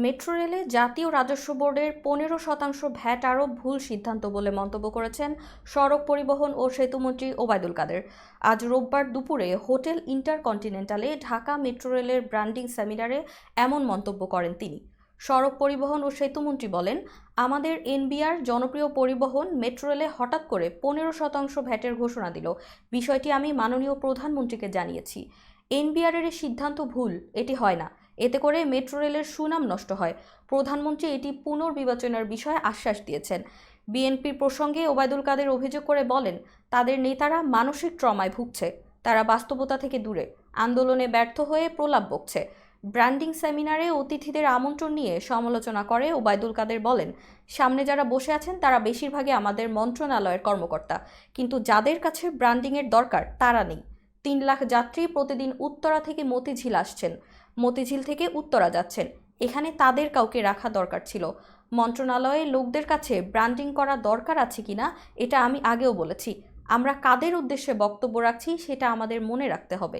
Metro রেলে জাতীয় রাজস্ব বোর্ডের 15% ভ্যাট আরোপ ভুল সিদ্ধান্ত বলে মন্তব্য করেছেন সড়ক পরিবহন ও সেতুমন্ত্রী ওবায়দুল কাদের। আজ রোববার দুপুরে হোটেল ইন্টারকন্টিনেন্টালে ঢাকা মেট্রো রেলের ব্র্যান্ডিং সেমিনারে এমন মন্তব্য করেন তিনি। সড়ক পরিবহন ও সেতুমন্ত্রী বলেন, আমাদের এনবিআর জনপ্রিয় পরিবহন মেট্রো রেলে হঠাৎ করে 15% ভ্যাটের ঘোষণা দিল। বিষয়টি আমি মাননীয় প্রধানমন্ত্রীকে জানিয়েছি। এনবিআরের সিদ্ধান্ত ভুল, এটি হয় না। এতে করে মেট্রো রেলের সুনাম নষ্ট হয়। প্রধানমন্ত্রী এটি পুনর্বিবেচনার বিষয়ে আশ্বাস দিয়েছেন। বিএনপির প্রসঙ্গে ওবায়দুল কাদের অভিযোগ করে বলেন, তাদের নেতারা মানসিক ট্রমায় ভুগছে, তারা বাস্তবতা থেকে দূরে, আন্দোলনে ব্যর্থ হয়ে প্রলাপ বকছে। ব্র্যান্ডিং সেমিনারে অতিথিদের আমন্ত্রণ নিয়ে সমালোচনা করে ওবায়দুল কাদের বলেন, সামনে যারা বসে আছেন তারা বেশিরভাগই আমাদের মন্ত্রণালয়ের কর্মকর্তা, কিন্তু যাদের কাছে ব্র্যান্ডিংয়ের দরকার তারা নেই। 3 লাখ যাত্রী প্রতিদিন উত্তরা থেকে মতিঝিল আসছেন, মতিঝিল থেকে উত্তরা যাচ্ছেন। এখানে তাদের কাউকে রাখা দরকার ছিল। মন্ত্রণালয়ের লোকদের কাছে ব্র্যান্ডিং করা দরকার আছে কিনা এটা আমি আগেও বলেছি। আমরা কাদের উদ্দেশ্যে বক্তব্য রাখছি সেটা আমাদের মনে রাখতে হবে।